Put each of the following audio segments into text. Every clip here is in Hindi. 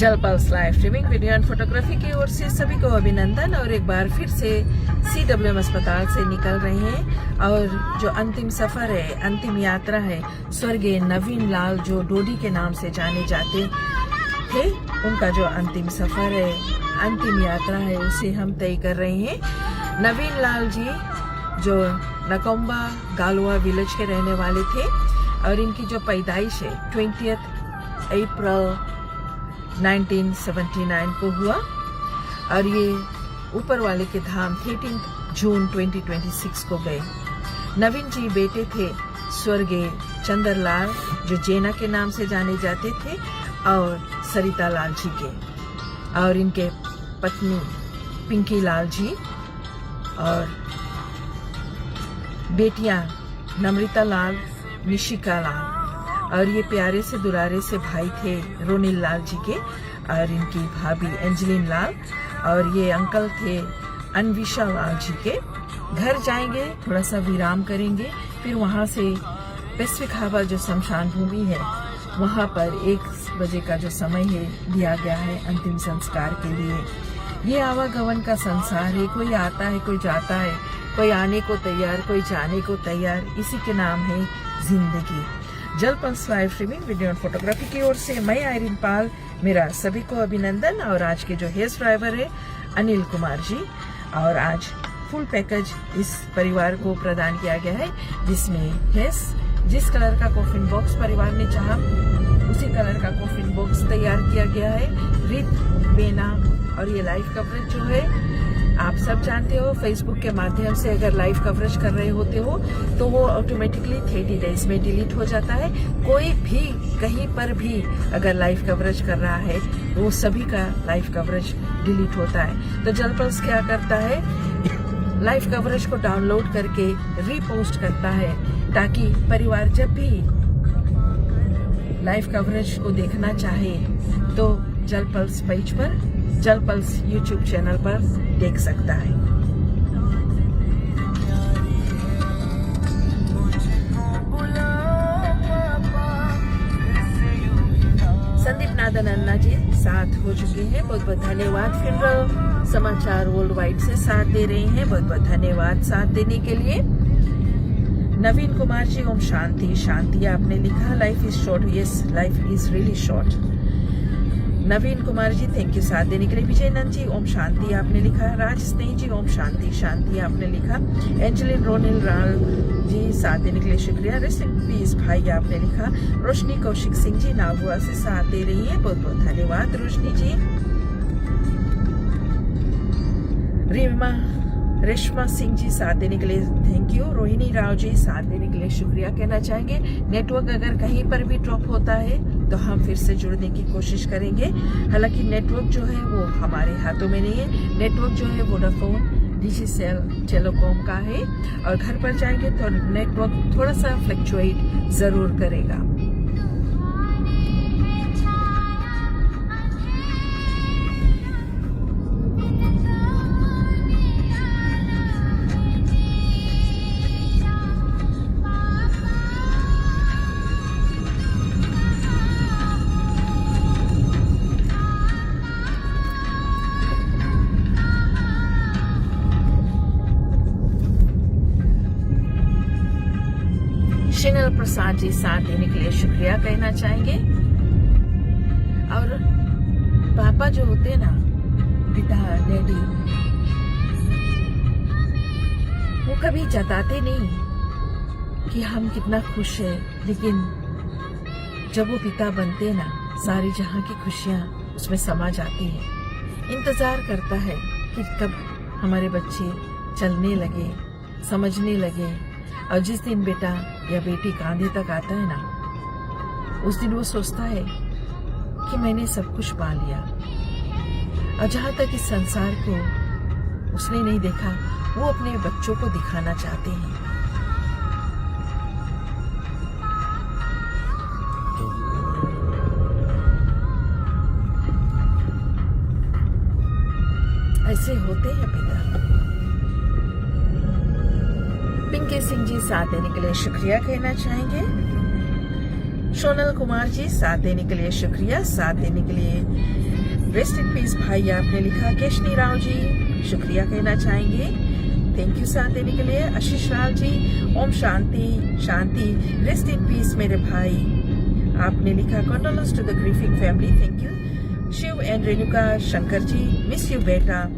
जल pulse live streaming video and photography की ओर से सभी को अभिनंदन। और एक बार फिर से CWM अस्पताल से निकल रहे हैं और जो अंतिम सफर है, अंतिम यात्रा है, स्वर्गीय नवीन लाल जो डोडी के नाम से जाने जाते थे, उनका जो अंतिम सफर है, अंतिम यात्रा है, उसे हम तय कर रहे हैं। नवीन लाल जी जो नकोम्बा गालुआ विलेज के रहने वाले थे और इनकी जो पैदाइश है 20 अप्रैल 1979 को हुआ और ये ऊपर वाले के धाम 13 जून 2026 को गए। नवीन जी बेटे थे स्वर्गीय चंद्रलाल जो जेना के नाम से जाने जाते थे और सरिता लाल जी के, और इनके पत्नी पिंकी लाल जी और बेटियां नम्रता लाल, निशिका लाल, और ये प्यारे से दुलारे से भाई थे रोनिल लाल जी के और इनकी भाभी एंजलिन लाल, और ये अंकल थे अनविशा लाल जी के। घर जाएंगे, थोड़ा सा विराम करेंगे, फिर वहाँ से पैसिफिक हार्बर जो शमशान भूमि है वहाँ पर 1 बजे का जो समय है दिया गया है अंतिम संस्कार के लिए। ये आवागमन का संसार है, कोई आता है कोई जाता है, कोई आने को तैयार कोई जाने को तैयार, इसी के नाम है जिंदगी। जल पल्स लाइव स्ट्रीमिंग वीडियो और फोटोग्राफी की ओर से मैं आयरिन पाल, मेरा सभी को अभिनंदन। और आज के जो हेयर ड्राइवर है अनिल कुमार जी, और आज फुल पैकेज इस परिवार को प्रदान किया गया है, जिसमें हेस जिस कलर का कॉफिन बॉक्स परिवार ने चाहा उसी कलर का कॉफिन बॉक्स तैयार किया गया है, रित बेना। और ये लाइव कवरेज जो है आप सब जानते हो, फेसबुक के माध्यम से अगर लाइव कवरेज कर रहे होते हो तो वो ऑटोमेटिकली 30 डेज में डिलीट हो जाता है। कोई भी कहीं पर भी अगर लाइव कवरेज कर रहा है तो वो सभी का लाइव कवरेज डिलीट होता है। तो जल पल्स क्या करता है, लाइव कवरेज को डाउनलोड करके रीपोस्ट करता है, ताकि परिवार जब भी लाइव कवरेज को देखना चाहे तो जल पल्स पेज पर, जल पल्स यूट्यूब चैनल पर देख सकता है। संदीप नादन अन्ना जी साथ हो चुके हैं, बहुत बहुत धन्यवाद। फिर समाचार वर्ल्ड वाइड से साथ दे रहे हैं, बहुत बहुत धन्यवाद साथ देने के लिए। नवीन कुमार जी ओम शांति शांति आपने लिखा, life is short, yes life is really short. Naveen Kumar ji thank you साथ देने के लिए। विजय नंद जी ओम शांति आपने लिखा। राज स्नेह जी ओम शांति शांति आपने लिखा। एंजलिन रोनिल राल जी साथ देने के लिए शुक्रिया। रेस्ट इन पीस भाई आपने लिखा। रोशनी कौशिक सिंह जी नागुआ से साथ दे रही है, बहुत बहुत धन्यवाद रोशनी जी। रेशमा सिंह जी साथ देने के लिए थैंक यू। रोहिणी राव जी साथ देने के लिए शुक्रिया कहना चाहेंगे। नेटवर्क अगर कहीं पर भी ड्रॉप होता है तो हम फिर से जुड़ने की कोशिश करेंगे। हालांकि नेटवर्क जो है वो हमारे हाथों में नहीं है, नेटवर्क जो है वोडाफोन डिजिसेल टेलीकॉम का है, और घर पर जाएंगे तो नेटवर्क थोड़ा सा फ्लक्चुएट जरूर करेगा। शिनल प्रसाद जी साथ देने के लिए शुक्रिया कहना चाहेंगे। और पापा जो होते ना, पिता डैडी, वो कभी जताते नहीं कि हम कितना खुश है, लेकिन जब वो पिता बनते ना, सारी जहां की खुशियां उसमें समा जाती है। इंतजार करता है कि कब हमारे बच्चे चलने लगे, समझने लगे, और जिस दिन बेटा या बेटी कांधे तक आता है ना, उस दिन वो सोचता है कि मैंने सब कुछ पा लिया। और जहां तक इस संसार को उसने नहीं देखा, वो अपने बच्चों को दिखाना चाहते हैं। ऐसे होते हैं पिता। पिंकी सिंह जी साथ देने के लिए शुक्रिया कहना चाहेंगे। सोनल कुमार जी साथ देने के लिए शुक्रिया, साथ देने के लिए। रेस्ट इन पीस भाई आपने लिखा। केशनी राव जी शुक्रिया कहना चाहेंगे, थैंक यू साथ देने के लिए। आशीष राव जी ओम शांति शांति, रेस्ट इन पीस मेरे भाई आपने लिखा। Condolence to the grieving family, thank you. Shiv and Renuka Shankar ji miss you बेटा,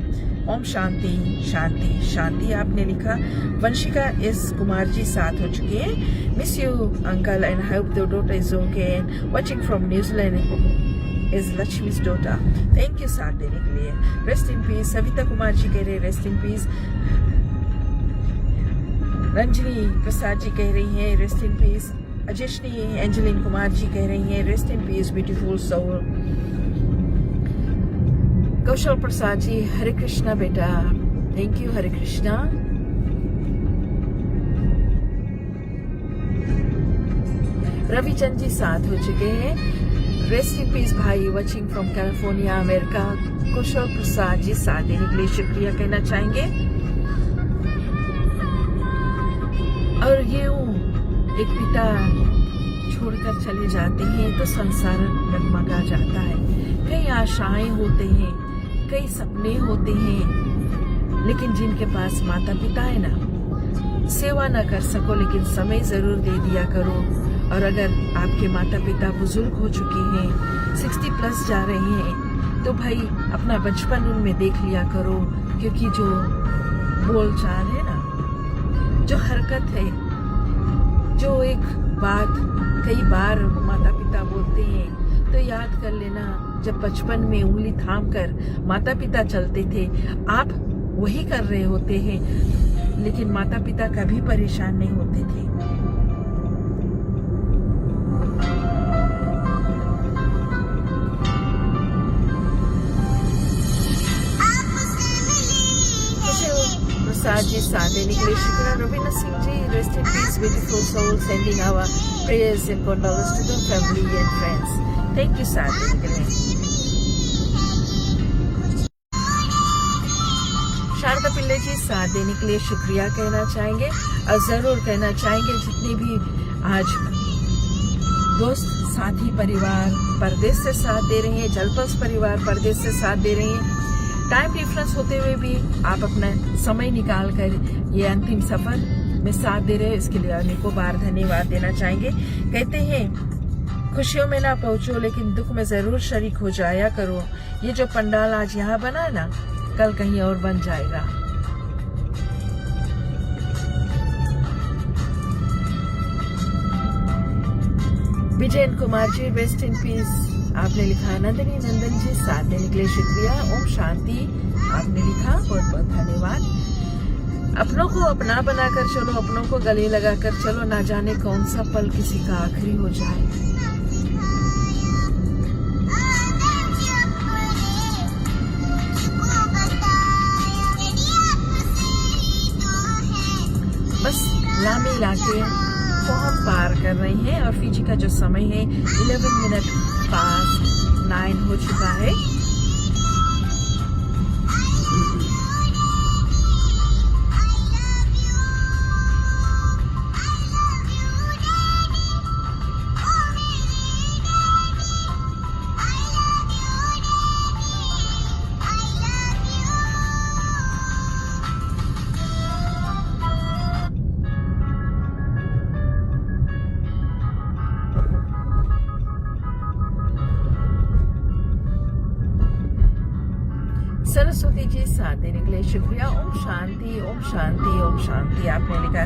ओम शांति शांति शांति आपने लिखा। वंशिका एस कुमार जी साथ हो चुके हैं, miss you uncle and hope the daughter is okay and watching from New Zealand is लक्ष्मी's daughter, थैंक यू साथ देने के लिए। Rest in peace Savita Kumar ji कह रहे rest in peace. Ranjani Prasad ji कह रही हैं rest in peace. Ajeshni Angeline Kumar ji कह रही हैं rest in peace beautiful soul. Kaushal Prasad ji Hare Krishna बेटा, थैंक यू हरे कृष्णा। रविचंद जी साथ हो चुके हैं, रेस्ट इन पीस भाई वाचिंग फ्रॉम कैलिफोर्निया अमेरिका। कौशल प्रसाद जी साथ देने के लिए शुक्रिया कहना चाहेंगे। और ये एक पिता छोड़कर चले जाते हैं तो संसार डगमगा जाता है। कई आशाएं होते हैं, कई सपने होते हैं, लेकिन जिनके पास माता पिता है ना, सेवा न कर सको लेकिन समय जरूर दे दिया करो। और अगर आपके माता पिता बुजुर्ग हो चुके हैं, 60+ जा रहे हैं, तो भाई अपना बचपन उनमें देख लिया करो, क्योंकि जो बोलचाल है ना, जो हरकत है, जो एक बात कई बार माता पिता बोलते हैं, तो याद कर लेना जब बचपन में उंगली थाम कर माता पिता चलते थे, आप वही कर रहे होते हैं, लेकिन माता पिता कभी परेशान नहीं होते थे। प्रसाद जी साथ देने के लिए शुक्रिया। Raveena Singh ji rest in peace beautiful soul, sending our prayers and condolences to the family and friends, thank you साथ देने के लिए। शारदा पिल्ले जी साथ देने के लिए शुक्रिया कहना चाहेंगे, और जरूर कहना चाहेंगे जितने भी आज दोस्त साथी परिवार परदेश से साथ दे रहे हैं, जलपल्स परिवार परदेश से साथ दे रहे हैं, टाइम डिफरेंस होते हुए भी आप अपना समय निकाल कर ये अंतिम सफर में साथ दे रहे हैं, इसके लिए अनेकों बार धन्यवाद देना चाहेंगे। कहते हैं खुशियों में ना पहुंचो लेकिन दुख में जरूर शरीक हो जाया करो। ये जो पंडाल आज यहाँ बना ना, कल कहीं और बन जाएगा। Vijayan Kumar ji rest in peace आपने लिखा। नंदनी नंदन जी साथ देने के लिए शुक्रिया। ओम शांति आपने लिखा, बहुत बहुत धन्यवाद। अपनों को अपना बनाकर चलो, अपनों को गले लगाकर चलो, ना जाने कौन सा पल किसी का आखिरी हो जाए। बस लामी इलाके को हम पार कर रहे हैं और फीजी का जो समय है 11:09 हो चुका है। सरस्वती जी साथ देने के लिए शुक्रिया। ओम शांति ओम शांति ओम शांति आपने लिखा।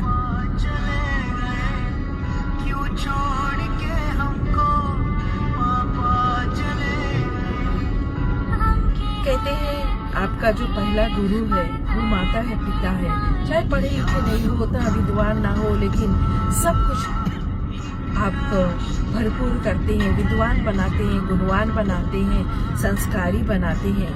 कहते हैं आपका जो पहला गुरु है वो माता है, पिता है। चाहे पढ़े लिखे नहीं होता, विद्वान ना हो, लेकिन सब कुछ आपको भरपूर करते हैं, विद्वान बनाते हैं, गुणवान बनाते हैं, संस्कारी बनाते हैं।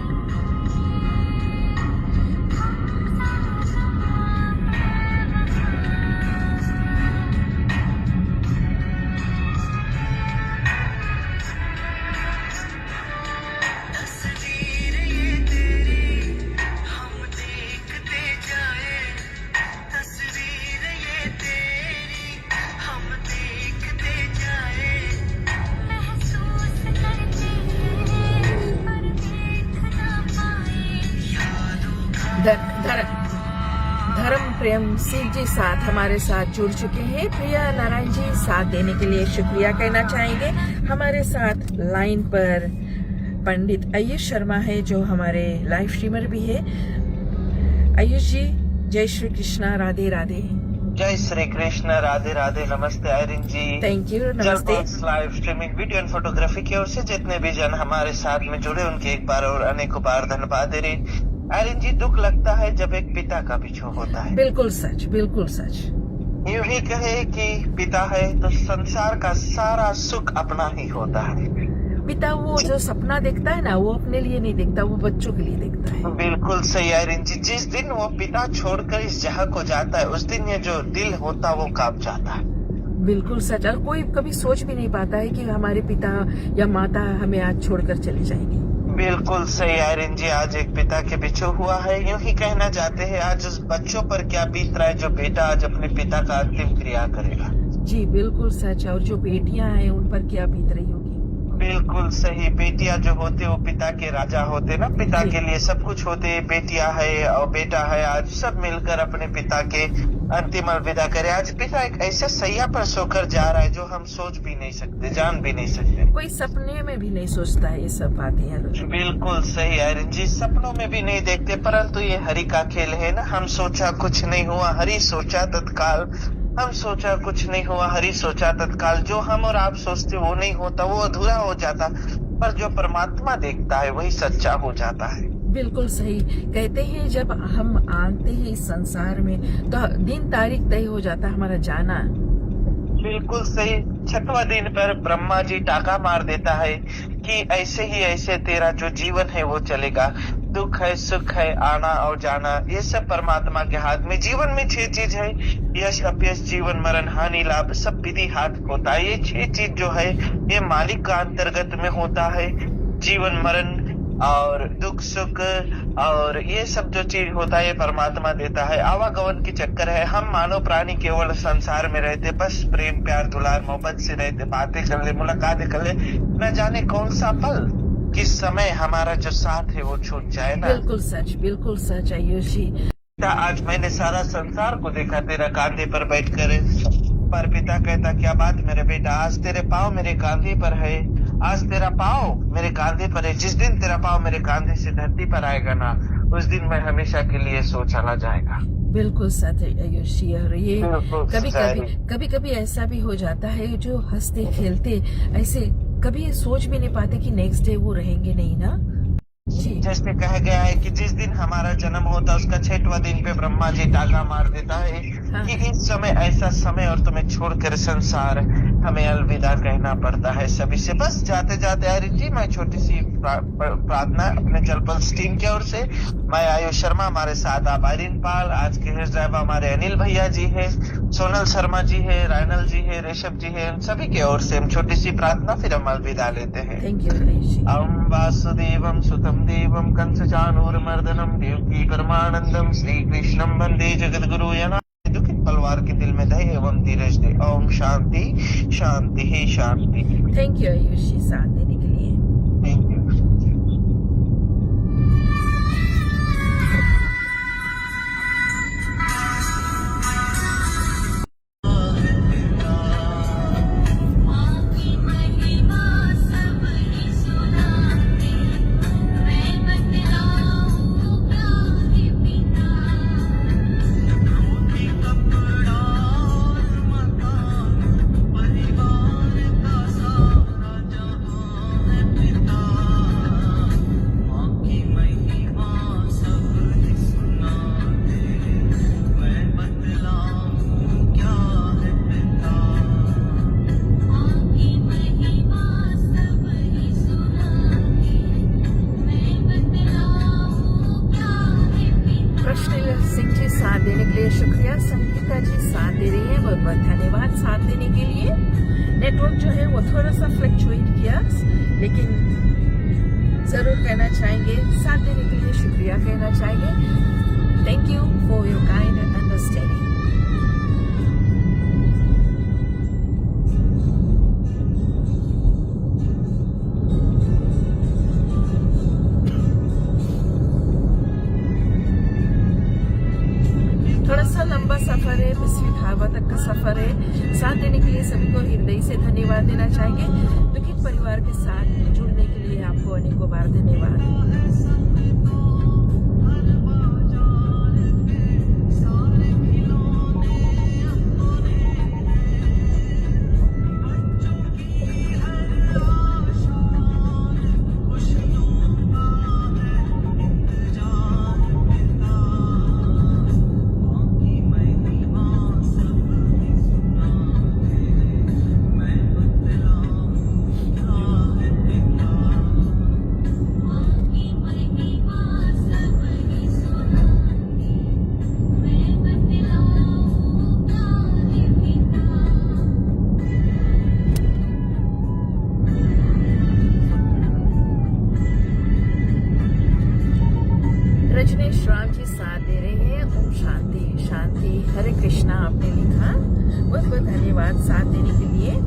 प्रेम सिंह जी साथ हमारे साथ जुड़ चुके हैं। प्रिया नारायण जी साथ देने के लिए शुक्रिया कहना चाहेंगे। हमारे साथ लाइन पर पंडित आयुष शर्मा है जो हमारे लाइव स्ट्रीमर भी है। आयुष जी, जय श्री कृष्णा, राधे राधे। जय श्री कृष्ण, राधे राधे, नमस्ते आयरन जी। थैंक यू, नमस्ते। Live streaming video and photography की ओर से जितने भी जन हमारे साथ में जुड़े उनके एक बार और अनेकों बार धन्यवाद दे रहे। आयरन जी, दुख लगता है जब एक पिता का बिछोह होता है। बिल्कुल सच, बिल्कुल सच। यूं ही कहे कि पिता है तो संसार का सारा सुख अपना ही होता है। पिता वो जो सपना देखता है ना, वो अपने लिए नहीं देखता, वो बच्चों के लिए देखता है। बिल्कुल सही आयरन जी। जिस दिन वो पिता छोड़कर इस जगह को जाता है उस दिन ये जो दिल होता है वो कांप जाता है। बिल्कुल सच। और कोई कभी सोच भी नहीं पाता है कि हमारे पिता या माता हमें आज छोड़कर चले जाएंगे। बिल्कुल सही आयरन जी। आज एक पिता के बिछो हुआ है। यूं ही कहना चाहते हैं आज उस बच्चों पर क्या बीत रहा है जो बेटा आज अपने पिता का अंतिम क्रिया करेगा। जी बिल्कुल सच। और जो बेटियां हैं उन पर क्या बीत रही होगी। बिल्कुल सही। बेटियां जो होते वो पिता के राजा होते ना, पिता के लिए सब कुछ होते। बेटियां है और बेटा है, आज सब मिलकर अपने पिता के अंतिम अलविदा करे। आज पिता एक ऐसे सैया पर सोकर जा रहा है जो हम सोच भी नहीं सकते, जान भी नहीं सकते। कोई सपने में भी नहीं सोचता है ये सब बातें। बिल्कुल सही आयरन जी। सपनों में भी नहीं देखते, परंतु ये हरि का खेल है ना। हम सोचा कुछ नहीं हुआ, हरि सोचा तत्काल। हम सोचा कुछ नहीं हुआ, हरि सोचा तत्काल। जो हम और आप सोचते वो नहीं होता, वो अधूरा हो जाता। पर जो परमात्मा देखता है वही सच्चा हो जाता है। बिल्कुल सही। कहते हैं जब हम आते हैं इस संसार में तो दिन तारीख तय हो जाता हमारा जाना। बिल्कुल सही। 6वां दिन पर ब्रह्मा जी टाका मार देता है कि ऐसे ही ऐसे तेरा जो जीवन है वो चलेगा। दुख है, सुख है, आना और जाना, ये सब परमात्मा के हाथ में। जीवन में 6 चीज है, यश अपयश जीवन मरण हानि लाभ, सब विधि हाथ होता है। ये 6 चीज जो है ये मालिक का अंतर्गत में होता है। जीवन मरण और दुख सुख और ये सब जो चीज होता है ये परमात्मा देता है। आवागमन की चक्कर है। हम मानव प्राणी केवल संसार में रहते, बस प्रेम प्यार दुलार मोहब्बत से रहते, बातें कर ले, मुलाकातें कर ले, न जाने कौन सा पल किस समय हमारा जो साथ है वो छूट जाए ना। बिल्कुल सच, बिल्कुल सच आयुष जी। आज मैंने सारा संसार को देखा तेरा कांधे पर बैठकर, पर पिता कहता क्या बात मेरे बेटा, आज तेरे पाँव मेरे कांधे पर है, आज तेरा पाँव मेरे कांधे पर है। जिस दिन तेरा पाँव मेरे कांधे से धरती पर आएगा ना, उस दिन मैं हमेशा के लिए सो चला जाएगा। बिल्कुल सच आयुष जी। और ये कभी कभी ऐसा भी हो जाता है जो हंसते खेलते ऐसे कभी ये सोच भी नहीं पाते कि नेक्स्ट डे वो रहेंगे नहीं ना। जी। जैसे कहा गया है कि जिस दिन हमारा जन्म होता है उसका 6वां दिन पे ब्रह्मा जी टाका मार देता है कि इस समय ऐसा समय और तुम्हें छोड़कर संसार हमें अलविदा कहना पड़ता है सभी से। बस जाते जाते आयरन जी मैं छोटी सी प्रार्थना अपने जलपल्स टीम की ओर से। मैं आयुष शर्मा, हमारे साथ आप आयरन पाल, आज के हेड ड्राइवर हमारे अनिल भैया जी है, सोनल शर्मा जी है, रायनल जी है, रेशम जी है, उन सभी की ओर से हम छोटी सी प्रार्थना फिर हम अलविदा लेते हैं। थैंक यू आयुष जी। ओम वासुदेवम सुतम देवम कंसचानूरमर्दनम देवकी परमानंदम श्री कृष्णम वंदे जगद्गुरु यना। दुखित परिवार के दिल में दया एवं धीरज दे। ओम शांति शांति ही शांति। थैंक यू आयुष जी साथ देने के लिए। Thank you. आपकी महिमा सबने सुनाते, मैं बतलाऊं क्या है पिता। आपकी महिमा सबने सुनाते, मैं बतलाऊं क्या है पिता। कृष्ण सिंह जी साथ देने के लिए शुक्रिया। संगीता जी साथ दे रही है, बहुत बहुत धन्यवाद साथ देने के लिए। नेटवर्क जो है वो थोड़ा सा फ्लक्चुएट किया, लेकिन जरूर कहना चाहेंगे साथ देने के लिए शुक्रिया कहना चाहेंगे। Thank you for your kind and understanding. थोड़ा सा तेजस्वी खाबा तक का सफर है। साथ देने के लिए सभी को हृदय से धन्यवाद देना चाहेंगे। दुखित परिवार के साथ जुड़ने के लिए आपको अनेकों बार धन्यवाद। आपकी महिमा सबकी सुनाऊंगी, मैं बतलाऊं क्या है पिता। रजनीश राम जी साथ दे रहे हैं। ओम शांति शांति। हरे कृष्णा आपने लिखा, बहुत बहुत धन्यवाद साथ देने के लिए।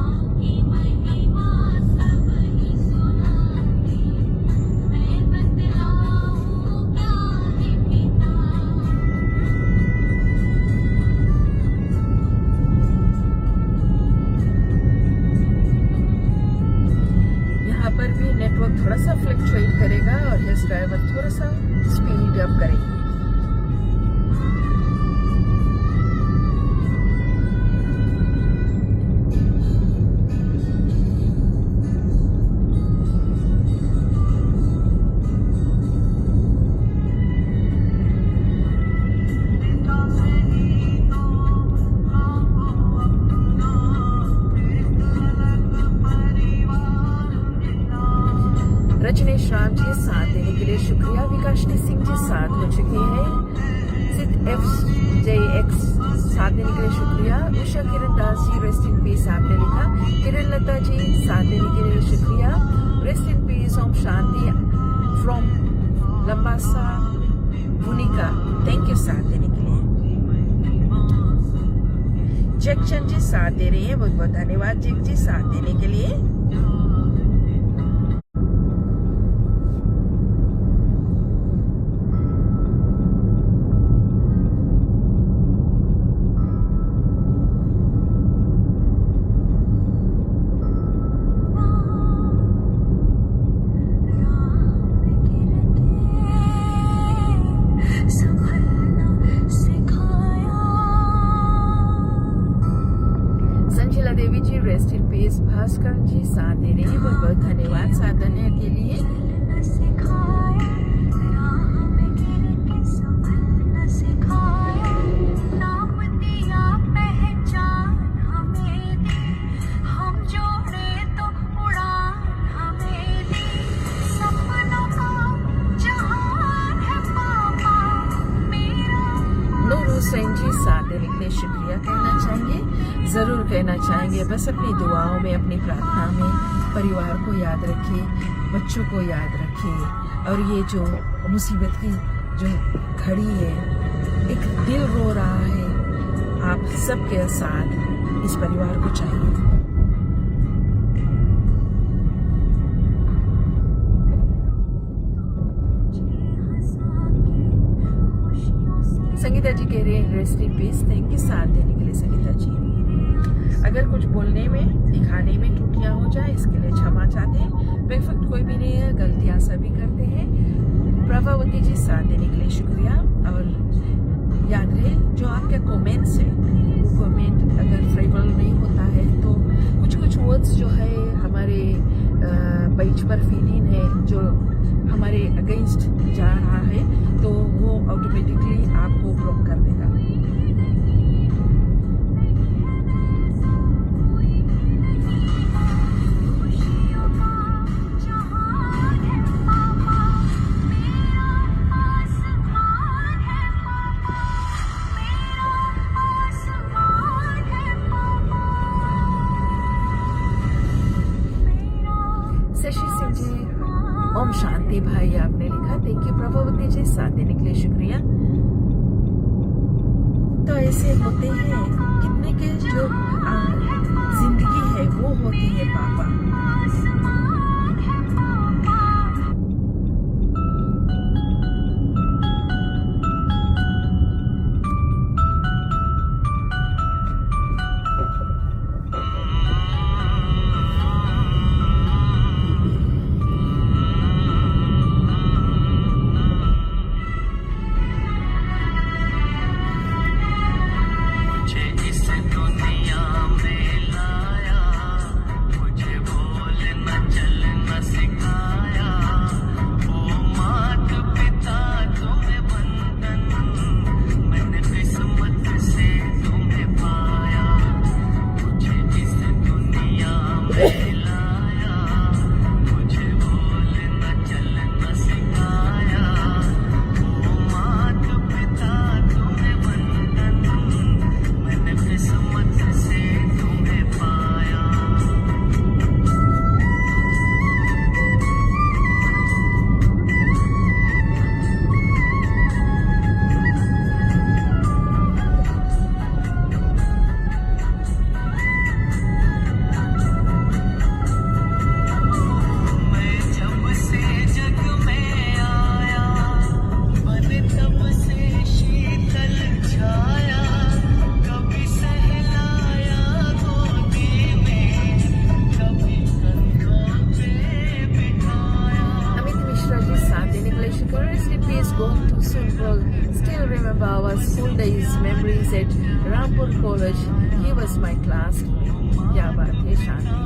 आपकी महिमा सबकी सुनाऊंगी, मैं बतलाऊं क्या है पिता। यहाँ पर भी नेटवर्क थोड़ा सा फ्लक्चुएट करेगा और हेस ड्राइवर थोड़ा सा स्पीड अप करेंगे। रजनीश राम जी साथ देने के लिए शुक्रिया। विकासनी सिंह जी साथ हो चुके हैं। सिद्ध FJX साथ देने के लिए शुक्रिया। Usha Kiran Das ji rest in peace आपने लिखा। किरण लता जी साथ देने के लिए शुक्रिया। Rest in peace. ओम शांति from Labasa Bhunika, thank you साथ देने के लिए। जगचंद जी साथ दे रहे हैं, बहुत बहुत धन्यवाद जग जी साथ देने के लिए। संजीला देवी जी रेस्ट इन पीस। भास्कर जी साथ दे रहे हैं, बहुत बहुत धन्यवाद साथ देने के लिए। हुसैन जी साथ देने के लिए शुक्रिया कहना चाहेंगे, ज़रूर कहना चाहेंगे। बस अपनी दुआओं में, अपनी प्रार्थना में परिवार को याद रखिए, बच्चों को याद रखिए। और ये जो मुसीबत की जो घड़ी है, एक दिल रो रहा है, आप सबके साथ इस परिवार को चाहिए। संगीता जी कह रहे हैं rest in piece, thank you साथ देने के लिए संगीता जी। अगर कुछ बोलने में, दिखाने में त्रुटियां हो जाए इसके लिए क्षमा चाहते हैं। परफेक्ट कोई भी नहीं है, गलतियां सभी करते हैं। प्रभावती जी साथ देने के लिए शुक्रिया। और याद रहे जो आपके कमेंट्स है, वो कमेंट अगर फेवरेबल नहीं होता है तो कुछ वर्ड्स जो है हमारे पेज पर फीड इन है, जो हमारे अगेंस्ट जा रहा है, तो वो ऑटोमेटिकली आपको ब्लॉक कर देगा। प्रभावती भाई आपने लिखा, थैंक यू प्रभावती जी, साथ देने के लिए शुक्रिया। तो ऐसे होते हैं कितने के जो जिंदगी है वो होती है पापा। Still remember our school days memories at Rampur College. He was my classmate. क्या बात है शांति।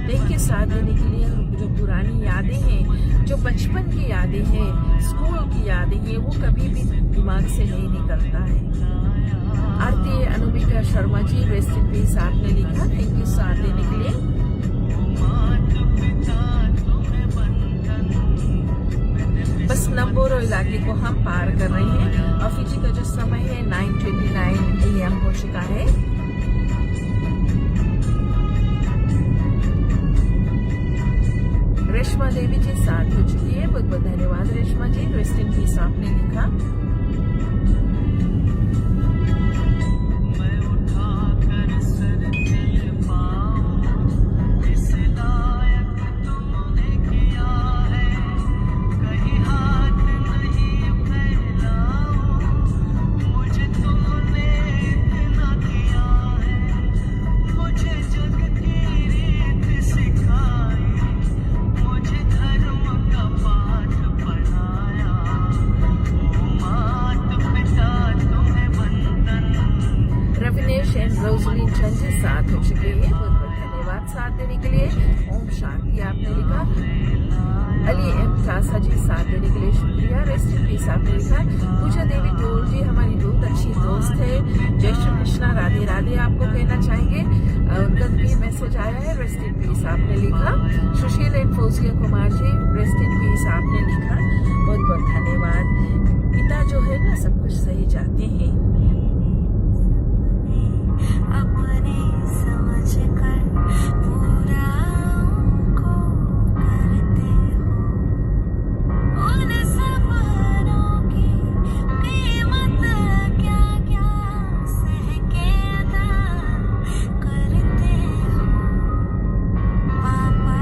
देखिए साथ देने के लिए जो पुरानी यादें हैं, जो बचपन की यादें हैं, स्कूल की यादें हैं, वो कभी भी दिमाग से नहीं निकलता है। आरती अनुमिका Sharma ji, rest in peace आपने लिखा, थैंक यू साथ देने के लिए। बस नंबोरो इलाके को हम पार कर रहे हैं और फिजी का जो समय है 9:29 AM हो चुका है। रेशमा देवी जी साथ हो चुकी है, बहुत बहुत धन्यवाद रेशमा जी, रेस्ट इन पीस आपने लिखा। रोजलिन चंद जी साथ हो चुके हैं, बहुत बहुत धन्यवाद साथ देने के लिए। ओम शांति आपने लिखा। अली एम खासा जी साथ देने के लिए शुक्रिया, रेस्ट इन पीस आपने लिखा। पूजा देवी टोल जी हमारी बहुत अच्छी दोस्त है, जय श्री कृष्णा राधे राधे आपको कहना चाहेंगे, उनका भी मैसेज आया है, रेस्ट इन पीस आपने लिखा। Sushil and Fauzia Kumar ji, rest in peace आपने लिखा, बहुत बहुत धन्यवाद। पिता जो है ना सब कुछ सही जाते हैं। अपने समझ कर पूरा उनको करते हो, उन सपनों की कीमत क्या क्या सह के अदा करते हो। पापा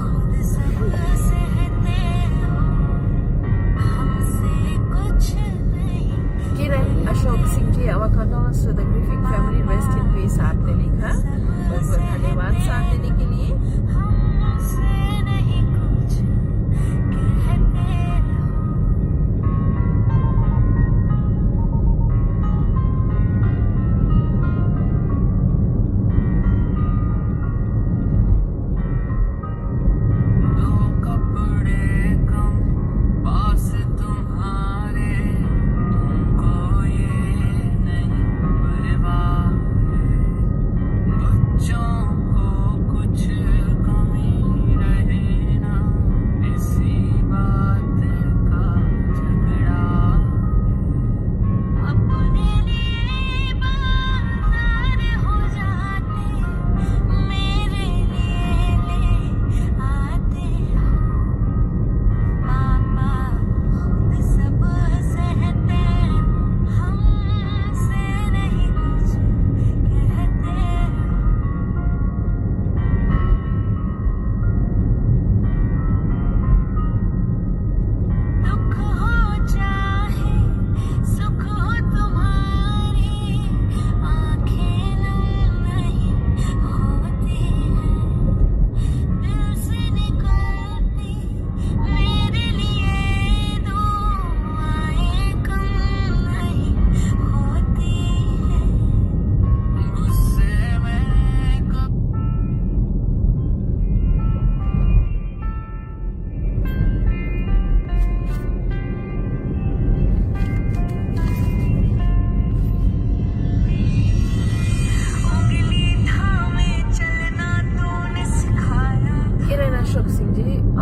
खुद सब सहते हो, हमसे कुछ नहीं। किरण Ashok Singh ji, our condolences to the grieving family, rest in peace आपने लिखा, बहुत बहुत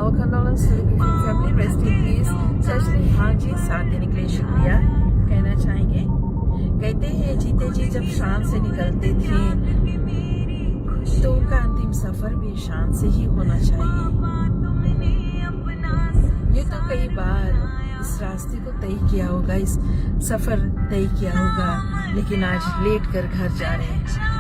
Our condolences to the Griffin family. Rest in peace. सचलिन हाँ जी, साथ देने के लिए शुक्रिया कहना चाहेंगे। कहते हैं जीते जी जब शान से निकलते थे तो उनका अंतिम सफर भी शान से ही होना चाहिए। ये तो कई बार इस रास्ते को तय किया होगा, इस सफर तय किया होगा, लेकिन आज लेट कर घर जा रहे हैं।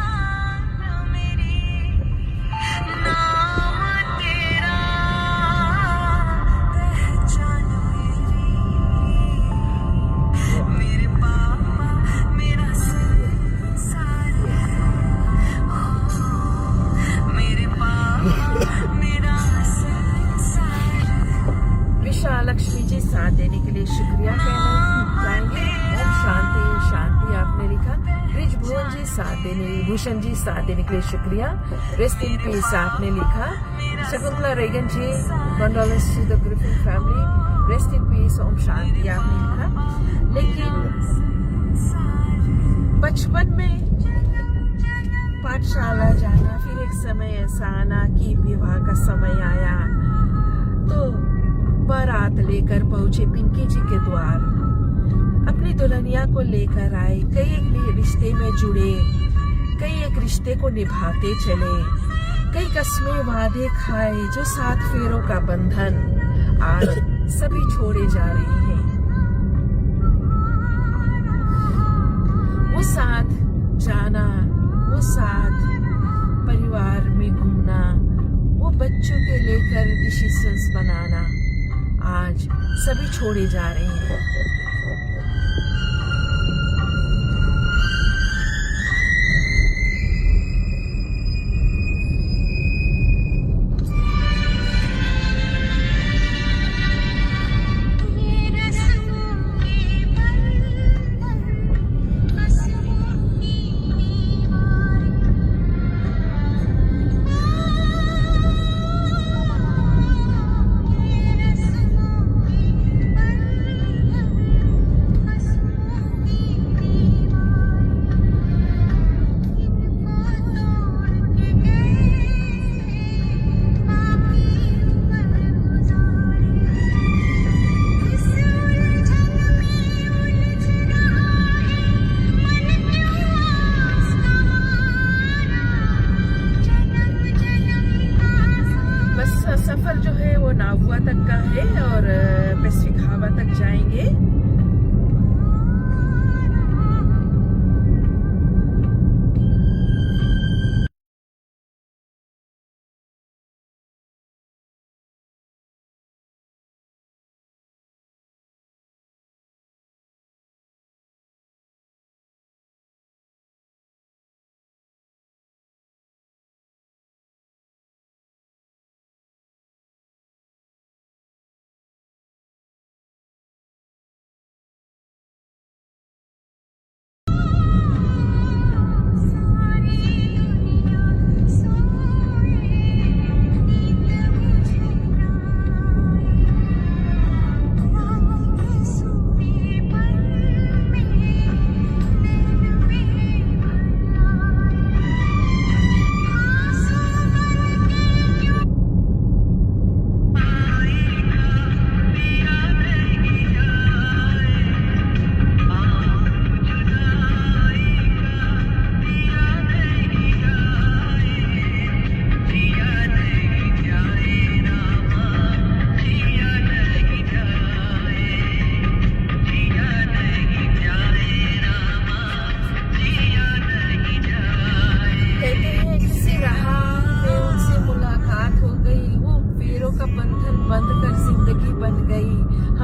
लक्ष्मी जी साथ देने के लिए शुक्रिया कहना चाहेंगे। ओम शांति शांति आपने लिखा। ब्रिज भुवन जी साथ देने, भूषण जी साथ देने के लिए शुक्रिया। रेस्ट इन पीस आपने लिखा। Shakuntala Regan ji condolences to the Griffin family. Rest in peace ओम शांति आपने लिखा। लेकिन बचपन में पाठशाला जाना, फिर एक समय ऐसा आना कि विवाह का समय आया तो बारात लेकर पहुंचे पिंकी जी के द्वार। अपनी दुल्हनिया को लेकर आए, कई एक रिश्ते में जुड़े, कई एक रिश्ते को निभाते चले, कई कस्में वादे खाए, जो 7 फेरों का बंधन आज सभी छोड़े जा रहे हैं। वो साथ जाना, वो साथ परिवार में घूमना, वो बच्चों के लेकर डिसीजंस बनाना आज सभी छोड़े जा रहे हैं। सफर जो है वो नावुआ तक का है और पैसिफिक हवा तक जाएंगे।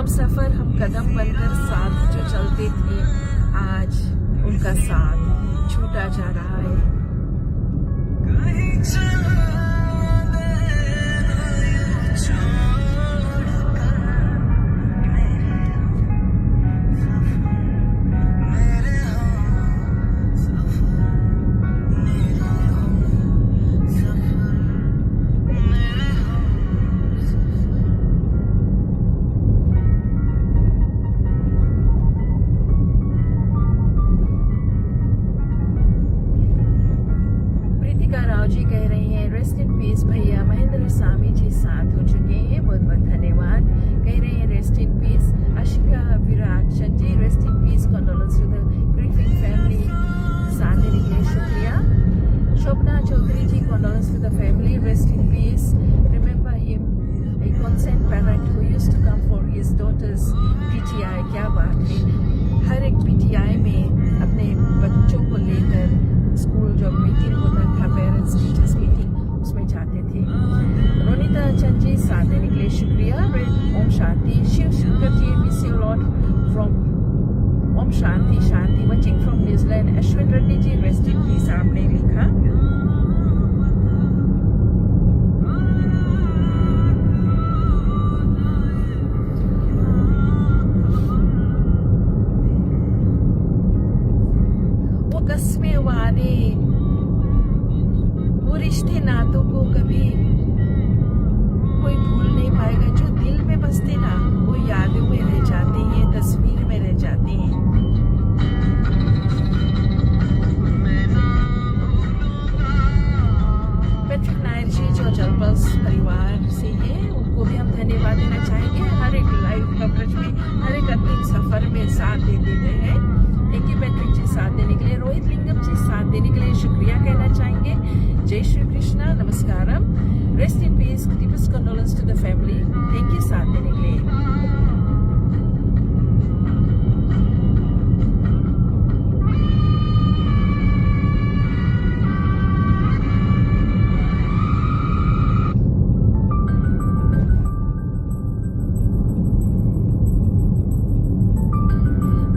सफर हम कदम बनकर साथ जो चलते थे, आज उनका साथ छूटा जा रहा है। राव जी जलपल्स परिवार से हैं, उनको भी हम धन्यवाद देना चाहेंगे। हर एक लाइव कवरेज में, हर एक अंतिम सफर में साथ दे देते हैं। थैंक यू पैट्रिक जी साथ देने के लिए, रोहित लिंगम जी साथ देने के लिए शुक्रिया कहना चाहेंगे। जय श्री कृष्णा, नमस्कारम, rest in peace, deepest condolences to the family. Thank you साथ देने के लिए।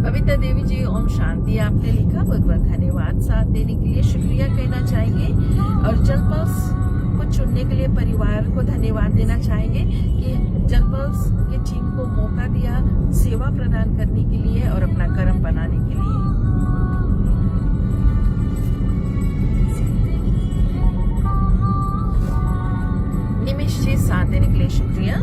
बबीता देवी जी ओम शांति आपने लिखा, बहुत बहुत धन्यवाद साथ देने के लिए, शुक्रिया कहना चाहेंगे। और जलपल्स को चुनने के लिए परिवार को धन्यवाद देना चाहेंगे कि जलपल्स की टीम को मौका दिया सेवा प्रदान करने के लिए और अपना कर्म बनाने के लिए। निमिष जी साथ देने के लिए शुक्रिया।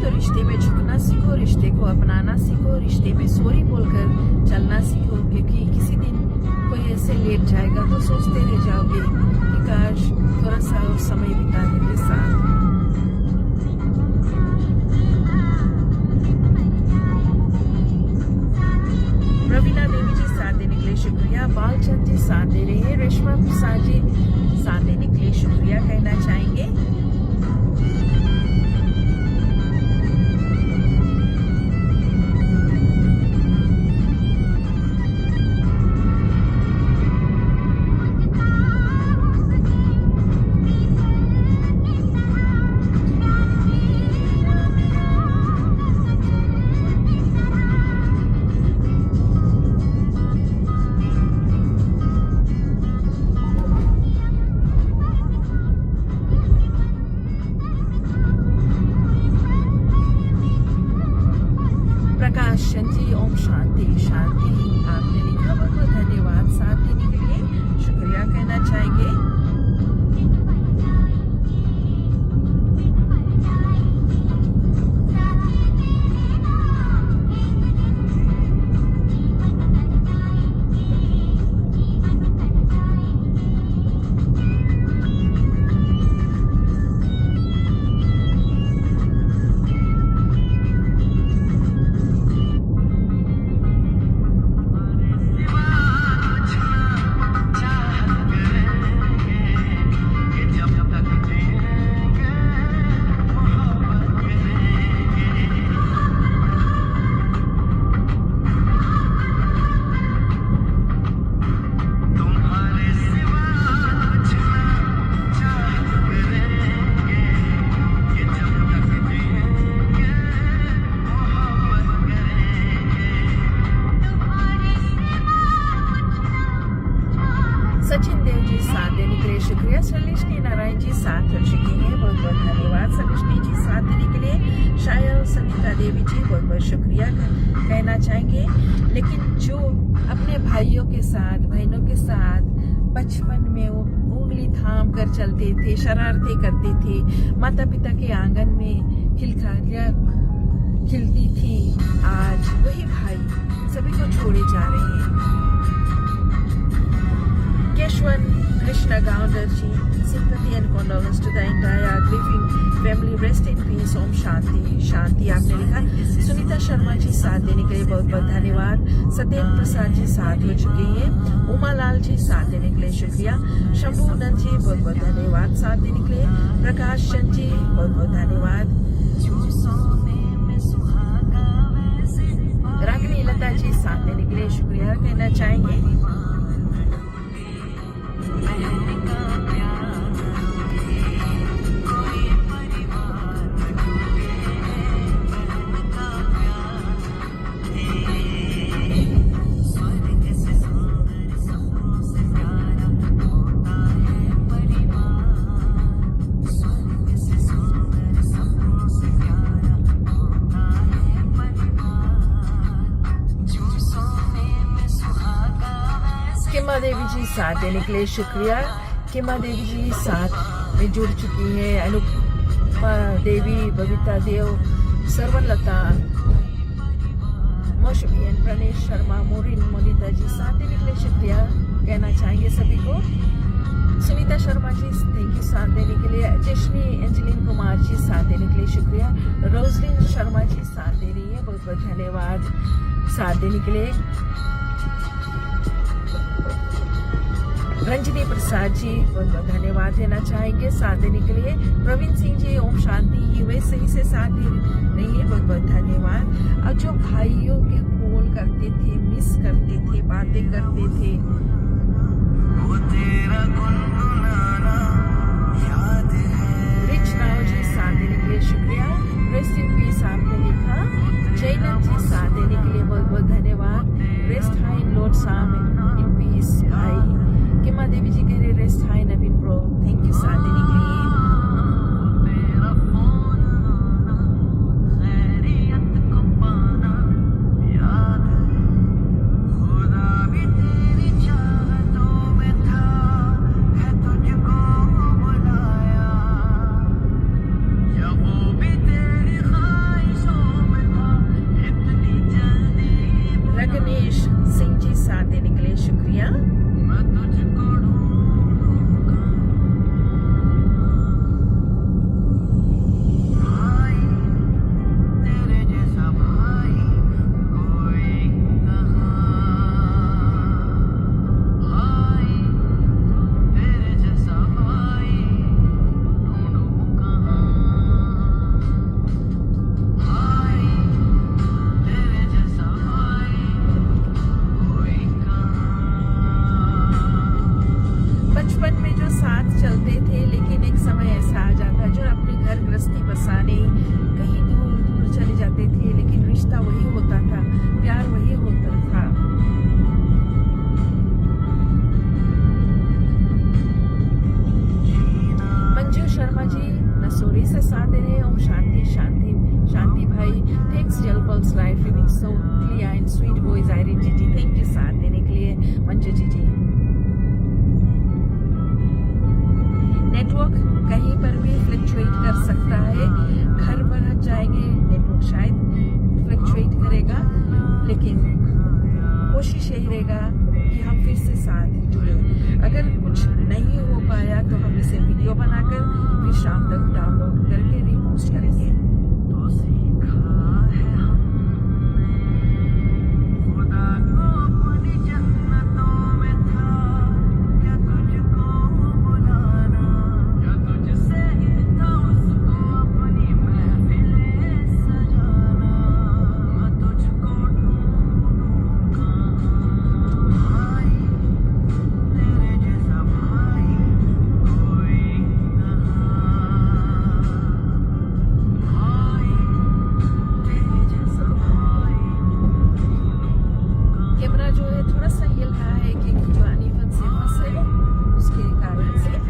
तो रिश्ते में झुकना सीखो, रिश्ते को अपनाना सीखो, रिश्ते में सॉरी बोलकर चलना सीखो, क्योंकि किसी दिन कोई ऐसे लेट जाएगा तो सोचते रह जाओगे कि काश थोड़ा सा और समय बिता देते साथ। रवीना देवी जी साथ देने के लिए शुक्रिया। बालचंद जी साथ दे रहे हैं। रेशमा प्रसाद जी साथ देने के लिए शुक्रिया कहना चाहेंगे। प्रकाश जी ओम शांति शांति आपने लिखा, बहुत बहुत धन्यवाद साथ देने के लिए शुक्रिया कहना चाहेंगे। सचिन देव जी साथ देने के लिए शुक्रिया। सलिष्णी नारायण जी साथ हो चुकी हैं, बहुत बहुत धन्यवाद सलिष्णी जी साथ देने के लिए। शायल सनीता देवी जी बहुत बहुत शुक्रिया कहना चाहेंगे। लेकिन जो अपने भाइयों के साथ बहनों के साथ बचपन में वो उंगली थाम कर चलते थे, शरारतें करते थे, माता पिता के आंगन में खिलखिलारियां खिलती थी, आज वही भाई सभी को छोड़े जा रहे हैं। Keshwan Krishna Gownder ji, sympathy and condolence to the entire grieving family. Rest in peace. Om Shanti Shanti आपने लिखा। सुनीता शर्मा जी साथ देने के लिए बहुत बहुत धन्यवाद। सत्येंद्र प्रसाद जी साथ हो चुके हैं। उमा लाल जी साथ देने के लिए शुक्रिया। शंभू नंद जी बहुत बहुत धन्यवाद साथ देने के लिए। प्रकाश चंद जी बहुत बहुत धन्यवाद। रागिनी लता जी साथ देने के लिए शुक्रिया कहना चाहेंगे। किमा देवी जी साथ देने के लिए शुक्रिया। किमा देवी जी साथ में जुड़ चुकी है। अनुपमा देवी, बबीता देव, सर्वलता, मौशबियन, प्रणेश शर्मा, मोरिन, मोनिता जी साथ देने के लिए शुक्रिया कहना चाहेंगे सभी को। सुनीता शर्मा जी थैंक यू साथ देने के लिए। जश्नी एंजलिन कुमार जी साथ देने के लिए शुक्रिया। रोजलिन शर्मा जी साथ दे रही है, बहुत बहुत धन्यवाद साथ देने के लिए। रंजनी प्रसाद जी बहुत बहुत धन्यवाद देना चाहेंगे साथ देने के लिए। प्रवीण सिंह जी ओम शांति यूएसए से साथ दे रही है, बहुत बहुत धन्यवाद। और जो भाइयों के कॉल करते थे, मिस करते थे, बातें करते थे, वो तेरा गुनगुनाना याद है। रिच राव जी साथ देने के लिए शुक्रिया। रेस्ट इन पीस आपने लिखा। जैनब जी साथ देने के लिए बहुत बहुत धन्यवाद। रेस्ट हाई इन लॉर्ड साम इन पीस भाई। किमा देवी जी कह रहे rest high Naveen bro, thank you साथ देने के लिए। अभी से साथ दे रहे हैं। ओम शांति शांति शांति भाई, thanks gel pulse life living so clear and sweet voice Irene ji, thank you साथ देने के लिए। मंजू जी नेटवर्क कहीं पर भी फ्लक्चुएट कर सकता है, घर पर जाएंगे नेटवर्क शायद फ्लक्चुएट करेगा, लेकिन कोशिश यही रहेगा कि हम फिर से साथ जुड़े। अगर कुछ नहीं हो पाया तो हम इसे वीडियो बनाकर फिर शाम तक डाउनलोड करके रिपोस्ट करेंगे। कैमरा जो है थोड़ा सा हिल रहा है क्योंकि जो अनइवन सरफेस है उसके कारण से।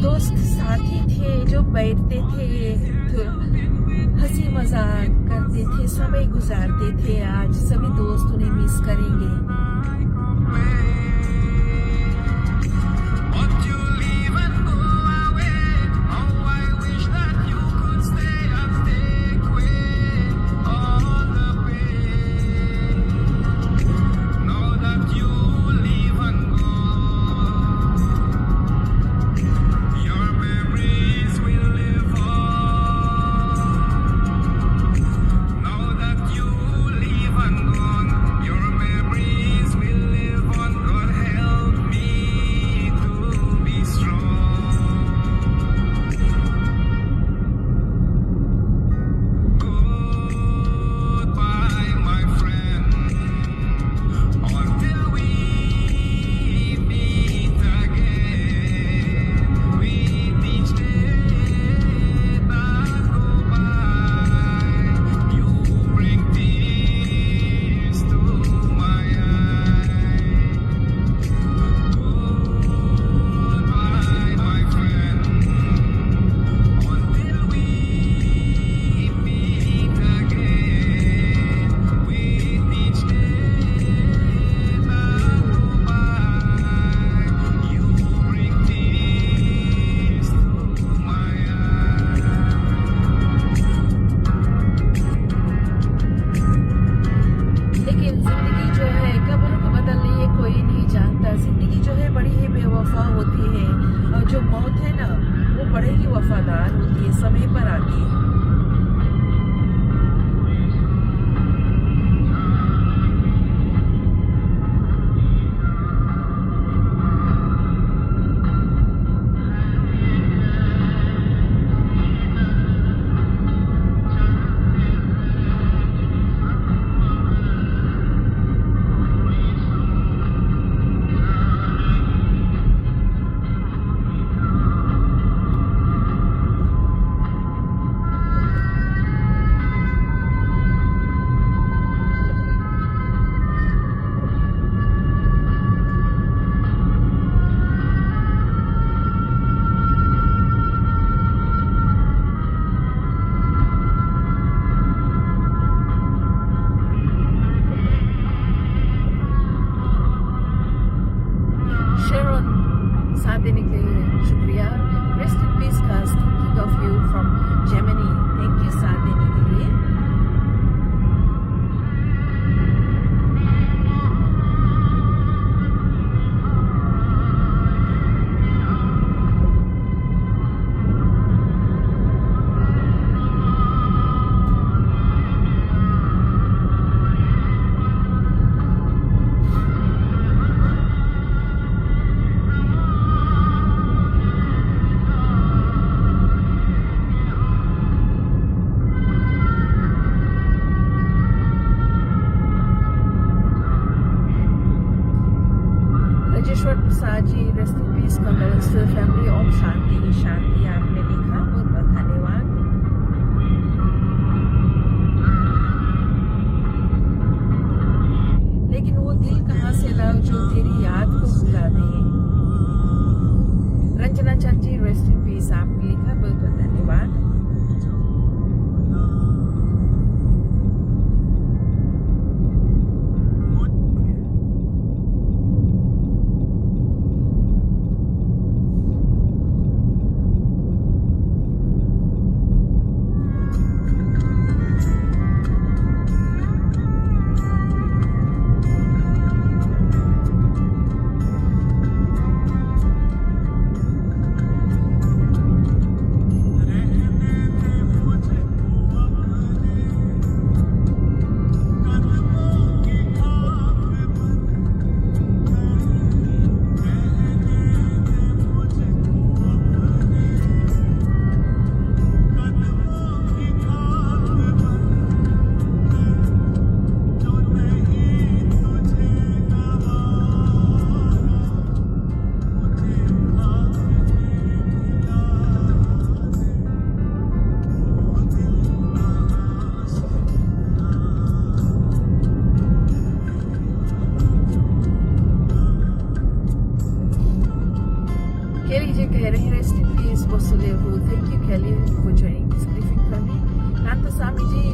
दोस्त साथी थे जो बैठते थे, हंसी मजाक करते थे, समय गुजारते थे, आज सभी दोस्त उन्हें मिस करेंगे।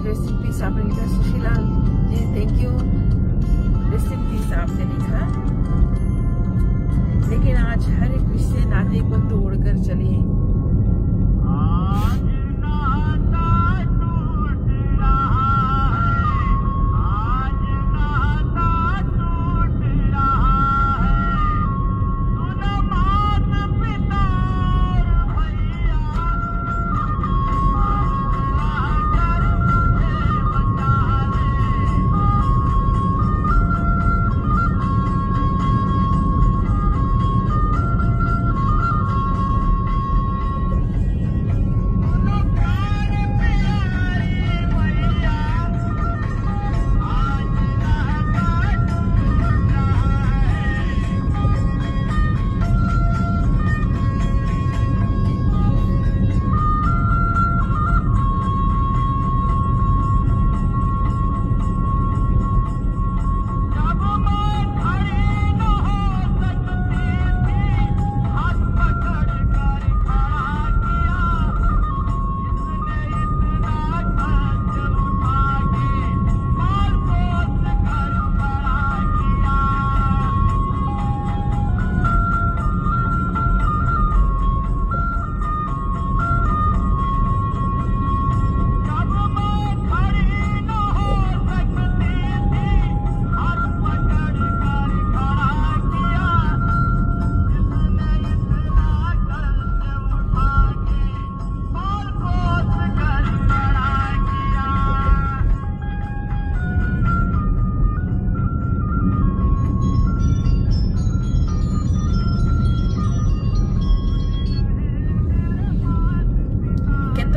रेस्ट इन पीस आपने लिखा। Sushilal ji thank you, rest in peace आपने लिखा। लेकिन आज हर एक रिश्ते नाते को तोड़कर चलिए।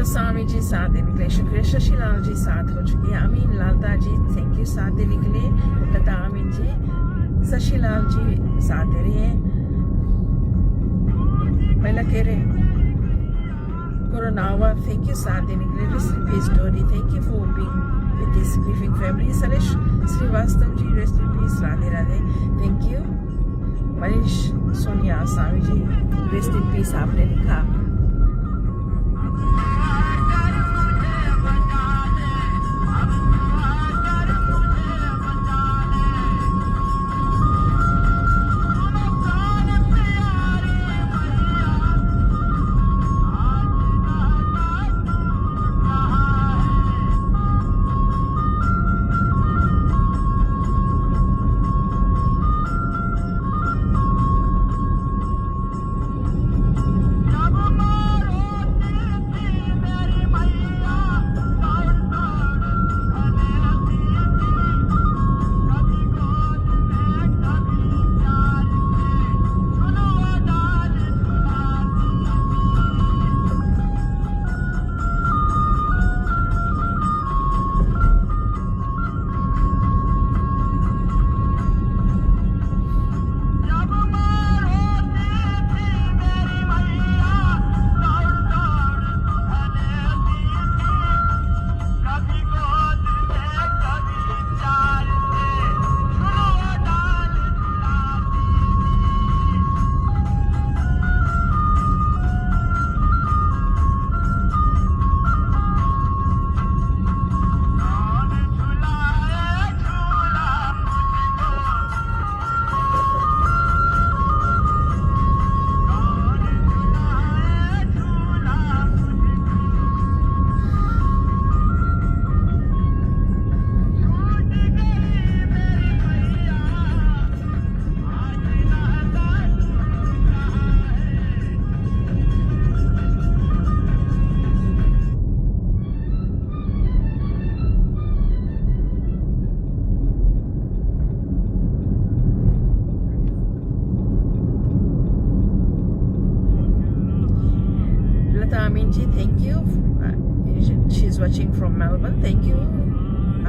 स्वामी जी साथ देने के लिए शुक्रिया। शशिलाल जी साथ हो चुकी है। अमीन लालता जी थैंक यू साथ देने के लिए। लता अमीन जी, शशिलाल जी साथ दे रही हैं। पहला कह रहे कोरोनावा थैंक यू साथ देने के लिए। Rest in peace Dori thank you for being with this grieving family. Salesh Srivastava ji rest in peace Radhe Radhe thank you. Manish Sonia Swami ji rest in peace आपने लिखा। Amin ji, thank you. She's watching from Melbourne. Thank you,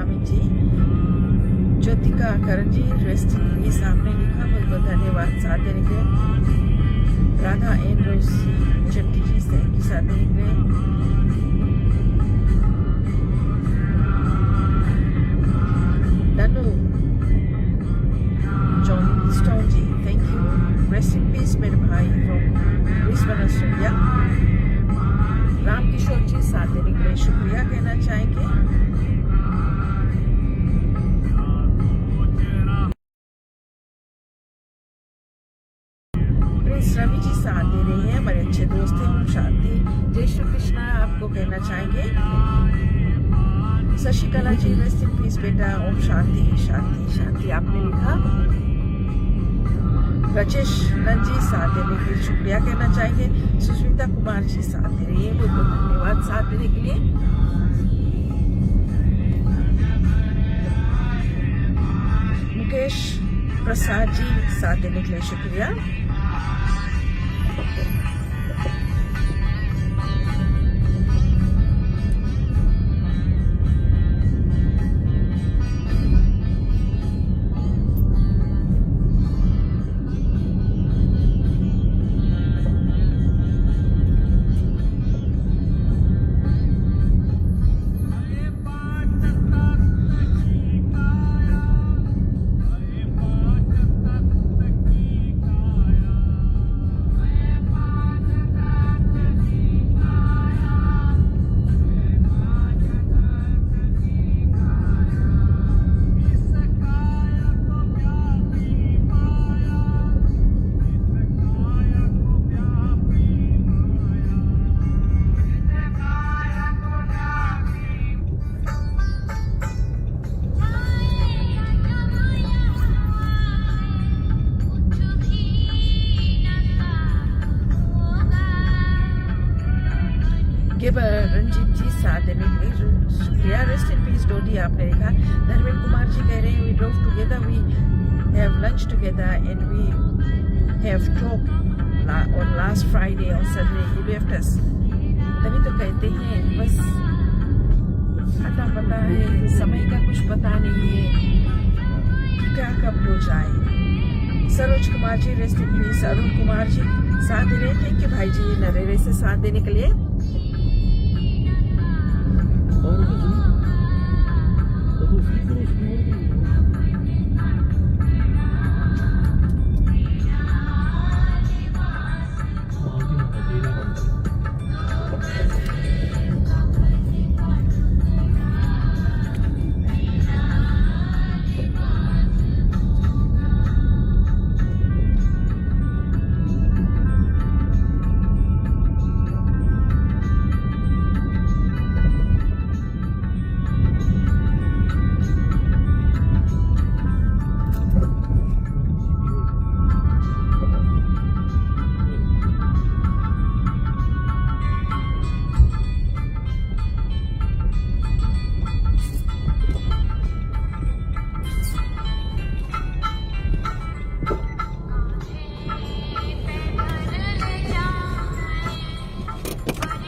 Amin ji. Jyotika Karan ji rest in peace आपने लिखा, बहुत बहुत धन्यवाद साथ देने के लिए। Radha N Rose Chatti ji thank you साथ देने के लिए। Danu John Stone जी thank you. Rest in peace मेरे भाई from Brisbane Australia. Ram Kishore ji साथ देने के लिए शुक्रिया कहना चाहेंगे। को कहना चाहेंगे, शशिकला जी रेस्ट इन पीस बेटा, ओम शांति शांति शांति। आपने लिखा। राजेश नंद जी साथ देने के लिए शुक्रिया कहना चाहेंगे। सुष्मिता कुमार जी साथ दे रही है, बहुत बहुत धन्यवाद साथ देने के लिए। मुकेश प्रसाद जी साथ देने के लिए शुक्रिया। रंजीत जी साथ देने के लिए शुक्रिया। रेस्ट इन पीस डोडी आपने लिखा। धर्मेंद्र कुमार जी कह रहे हैं, we drove together, we have lunch together and we have talk on last Friday और सैटरडे ही लेफ्ट अस। तभी तो कहते हैं बस आता पता है, समय का कुछ पता नहीं है कि क्या कब हो जाए। Saroj Kumar ji rest in peace. Arun Kumar ji साथ दे रहे थे कि भाई जी नरेरे से साथ देने के लिए।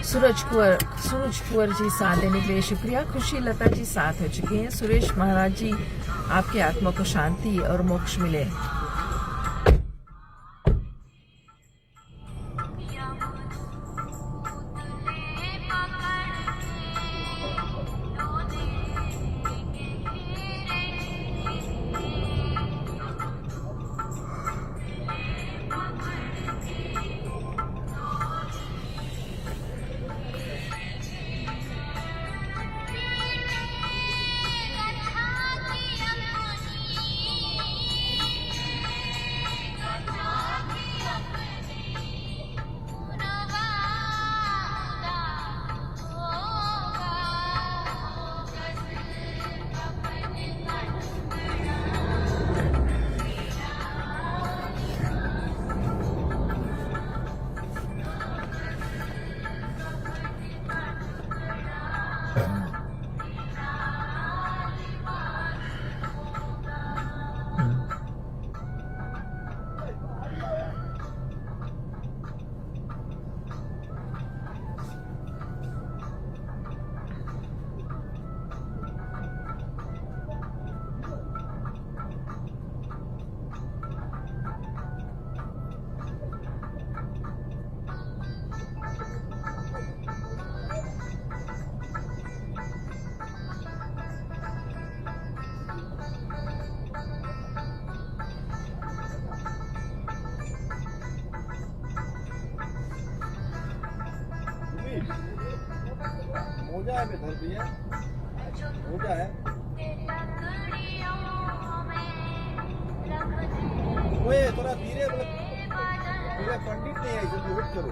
सूरज कुंवर जी साथ देने के लिए शुक्रिया। खुशी लता जी साथ हो चुकी हैं। सुरेश महाराज जी आपके आत्मा को शांति और मोक्ष मिले। मोजा है धर दिया, मोजा है ओए थोड़ा धीरे मेरा पंडित नहीं है, जल्दी वेट करो।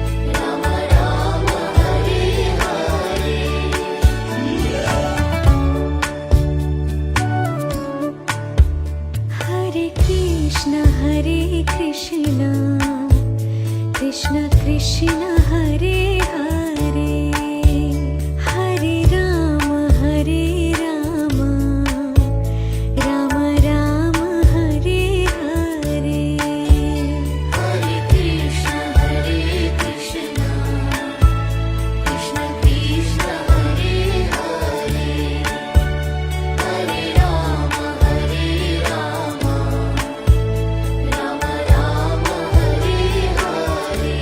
राम राम हरे हरे हरे कृष्ण कृष्ण कृष्ण हरे हरे हरे राम राम राम हरे हरे हरे कृष्ण कृष्ण कृष्ण हरे हरे हरे राम राम राम हरे हरे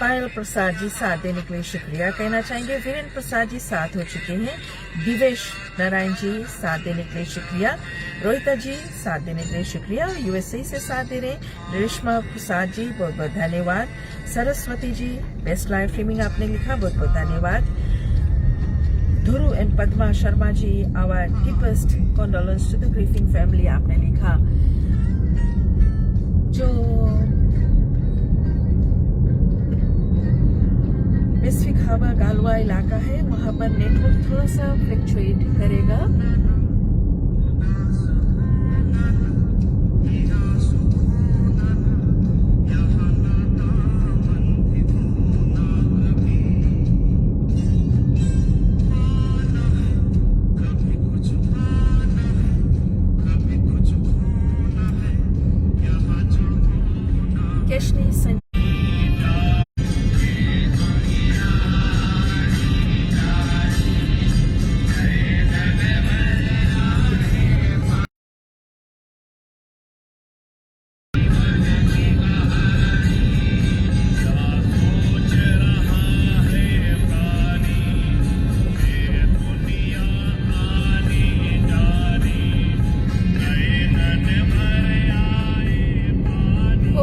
पायल प्रसाद जी साथ देने के लिए शुक्रिया कहना चाहेंगे। वीरेंद्र प्रसाद जी साथ हो चुके हैं। दिवेश नारायण जी साथ देने के लिए शुक्रिया। रोहिता जी साथ देने के लिए शुक्रिया। यूएसए से साथ दे रहे रेशमा प्रसाद जी, बहुत बहुत धन्यवाद। Saraswati ji best live streaming आपने लिखा, बहुत बहुत धन्यवाद। Dhuru and Padma Sharma ji, our deepest condolences to the grieving family आपने लिखा। जो पेसिफिक हावा गालवा इलाका है वहां पर नेटवर्क थोड़ा सा फ्लक्चुएट करेगा। केशनी संजय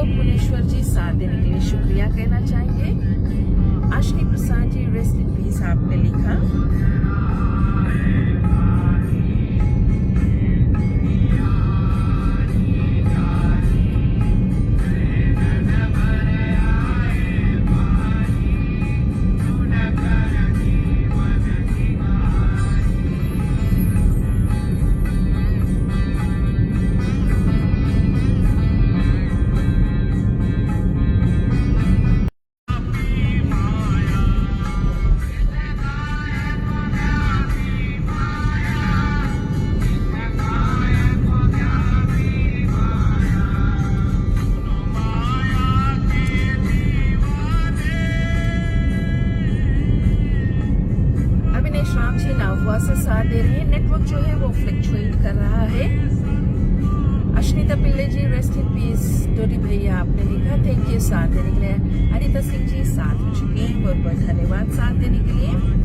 भुवनेश्वर जी साथ देने के लिए शुक्रिया कहना चाहेंगे। Ashni Prasad ji rest in peace आपने लिखा। राम जी नाववा से साथ दे रहे हैं। नेटवर्क जो है वो फ्लक्चुएट कर रहा है। अश्निता पिल्ले जी रेस्ट इन पीस। डोडी भैया आपने लिखा, थैंक यू साथ देने के लिए। अनिता सिंह जी साथ हो चुके हैं, बहुत बहुत धन्यवाद साथ देने के लिए।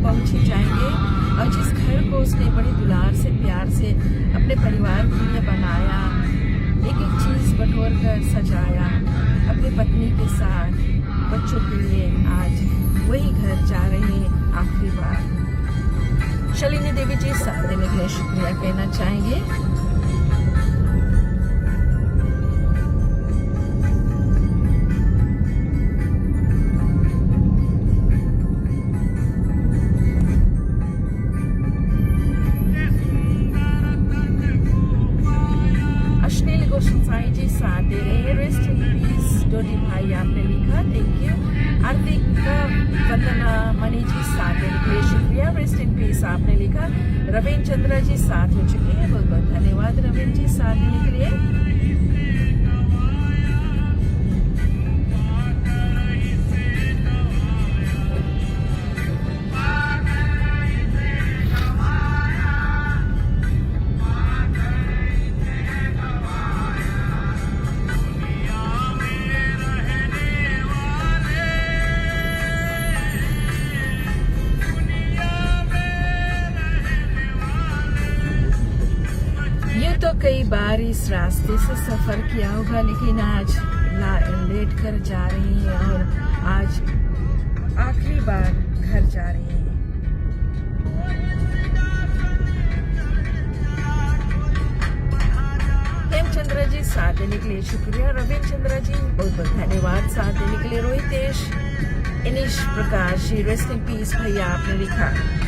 पहुंच ही जाएंगे और जिस घर को उसने बड़े दुलार से प्यार से अपने परिवार के लिए बनाया, एक एक चीज बटोर कर सजाया, अपनी पत्नी के साथ बच्चों के लिए आज वही घर जा रहे हैं आखिरी बार। शलिनी देवी जी साथ देने के लिए शुक्रिया कहना चाहेंगे। जी साथ दे रहे हैं। रेस्ट इन पीस डोडी भाई आपने लिखा, थैंक यू। आर्थिका वंदना मणि जी साथ देने के लिए शुक्रिया। रेस्ट इन पीस आपने लिखा। रवीन चंद्रा जी साथ हो चुके हैं, बहुत बहुत धन्यवाद रवीन जी साथ देने के लिए। तो कई बार इस रास्ते से सफर किया होगा, लेकिन आज लेट कर जा रही हैं और आज आखिरी बार घर जा रही हैं। हेमचंद्र जी साथ देने के लिए शुक्रिया। रवीन चंद्र जी बहुत बहुत धन्यवाद साथ देने के लिए। रोहितेश इनिश Prakash ji rest in piece भैया आपने लिखा।